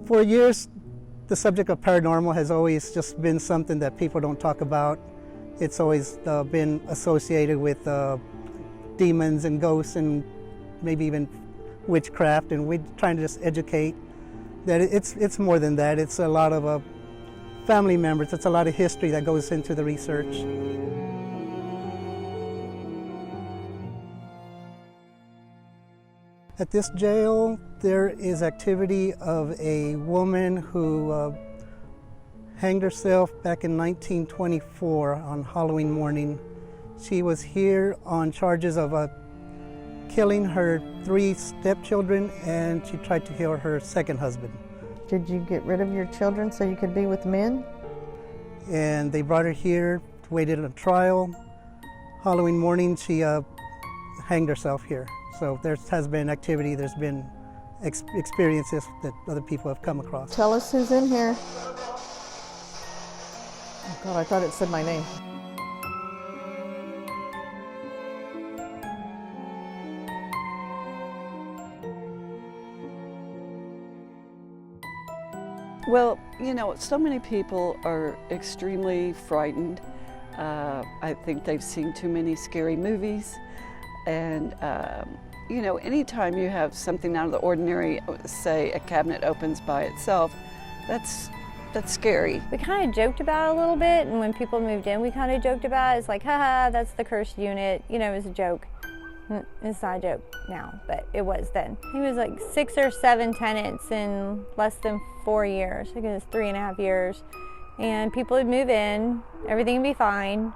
For years, the subject of paranormal has always just been something that people don't talk about. It's always been associated with demons and ghosts and maybe even witchcraft, and we're trying to just educate that it's more than that. It's a lot of family members. It's a lot of history that goes into the research. At this jail, there is activity of a woman who hanged herself back in 1924 on Halloween morning. She was here on charges of killing her 3 stepchildren, and she tried to kill her second husband. Did you get rid of your children so you could be with men? And they brought her here, waited a trial. Halloween morning, she hanged herself here. So there has been activity, there's been experiences that other people have come across. Tell us who's in here. Oh God, I thought it said my name. Well, you know, so many people are extremely frightened. I think they've seen too many scary movies. And, you know, anytime you have something out of the ordinary, say a cabinet opens by itself, that's scary. We kind of joked about it a little bit, and when people moved in, we kind of joked about it. It's like, haha, that's the cursed unit. You know, it was a joke. It's not a joke now, but it was then. He was like 6 or 7 tenants in less than 4 years. I think it was 3.5 years. And people would move in, everything would be fine.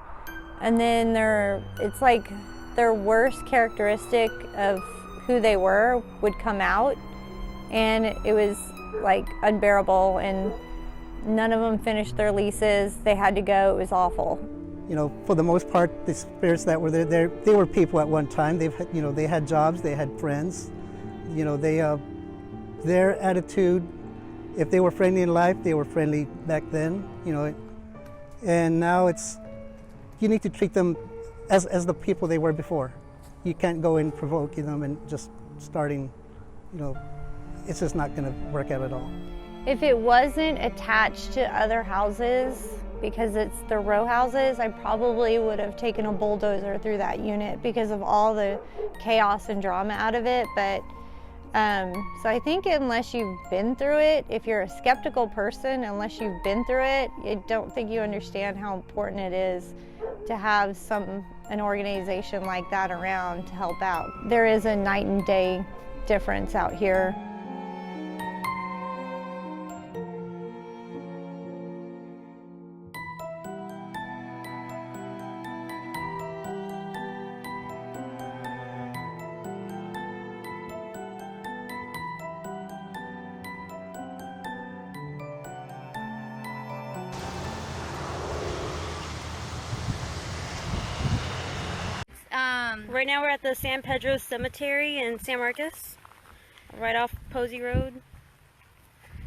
And then it's like their worst characteristic of who they were would come out. And it was like unbearable, and none of them finished their leases. They had to go, it was awful. You know, for the most part, the spirits that were there, they were people at one time. They had jobs, they had friends. You know, their attitude, if they were friendly in life, they were friendly back then. You know, and now you need to treat them as the people they were before. You can't go in provoking them and just starting. You know, it's just not going to work out at all. If it wasn't attached to other houses, because it's the row houses, I probably would have taken a bulldozer through that unit because of all the chaos and drama out of it. But so I think unless you've been through it, if you're a skeptical person, unless you've been through it, I don't think you understand how important it is to have an organization like that around to help out. There is a night and day difference out here. Right now we're at the San Pedro Cemetery in San Marcos, right off Posey Road.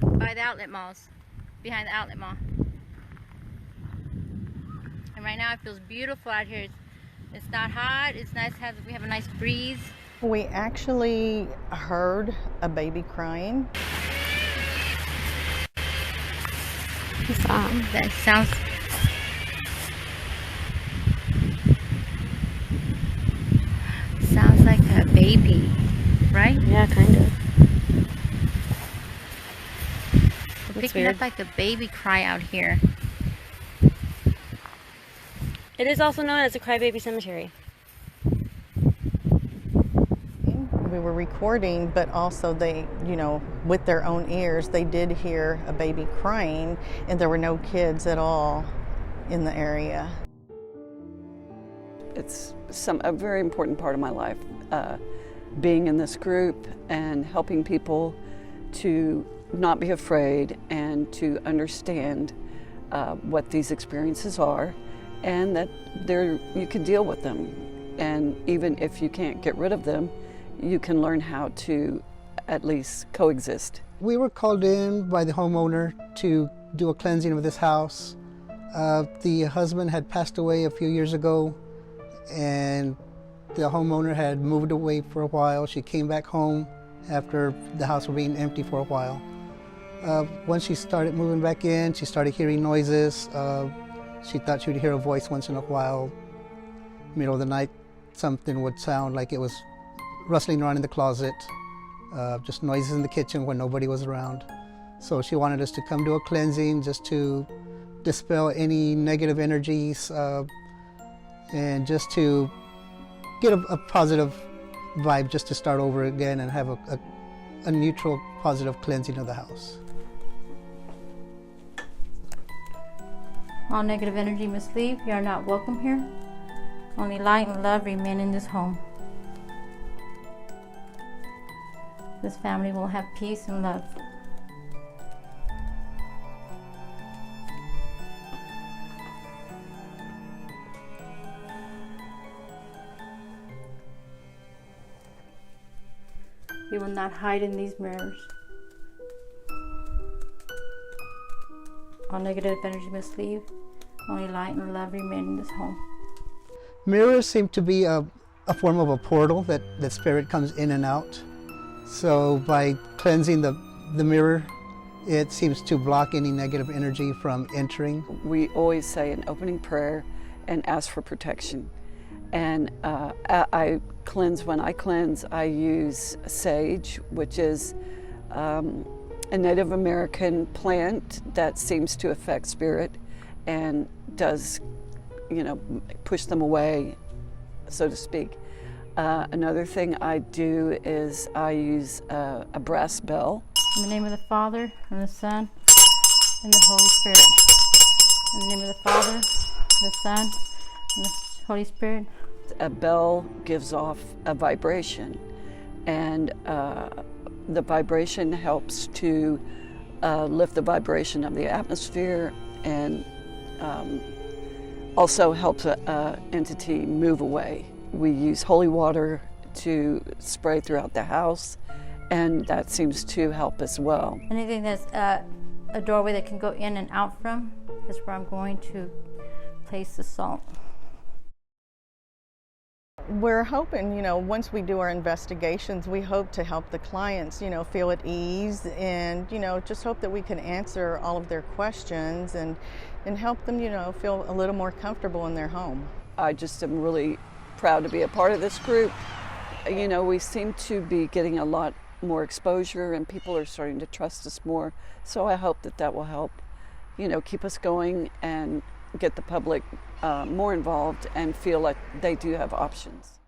By the outlet malls, behind the outlet mall. And right now it feels beautiful out here. It's not hot, it's nice, we have a nice breeze. We actually heard a baby crying. That sounds... Sounds like a baby, right? Yeah, kind of. We're picking up like a baby cry out here. It is also known as a crybaby cemetery. We were recording, but also they, you know, with their own ears, they did hear a baby crying, and there were no kids at all in the area. It's a very important part of my life, being in this group and helping people to not be afraid and to understand what these experiences are, and that you can deal with them. And even if you can't get rid of them, you can learn how to at least coexist. We were called in by the homeowner to do a cleansing of this house. The husband had passed away a few years ago, and the homeowner had moved away for a while. She came back home after the house was being empty for a while. Once she started moving back in, she started hearing noises. She thought she would hear a voice once in a while. Middle of the night, something would sound like it was rustling around in the closet, just noises in the kitchen when nobody was around. So she wanted us to come to a cleansing just to dispel any negative energies and just to get a positive vibe, just to start over again and have a neutral, positive cleansing of the house. All negative energy must leave. You are not welcome here. Only light and love remain in this home. This family will have peace and love. You will not hide in these mirrors. All negative energy must leave. Only light and love remain in this home. Mirrors seem to be a form of a portal that spirit comes in and out. So by cleansing the mirror, it seems to block any negative energy from entering. We always say an opening prayer and ask for protection. And I cleanse, when I cleanse, I use sage, which is a Native American plant that seems to affect spirit and does, push them away, so to speak. Another thing I do is I use a brass bell. In the name of the Father, and the Son, and the Holy Spirit. In the name of the Father, the Son, and the Holy Spirit. A bell gives off a vibration, and the vibration helps to lift the vibration of the atmosphere, and also helps an entity move away. We use holy water to spray throughout the house, and that seems to help as well. Anything that's a doorway that can go in and out from is where I'm going to place the salt. We're hoping, once we do our investigations, we hope to help the clients, feel at ease and, just hope that we can answer all of their questions and help them, feel a little more comfortable in their home. I just am really proud to be a part of this group. We seem to be getting a lot more exposure and people are starting to trust us more. So I hope that will help, keep us going and get the public more involved and feel like they do have options.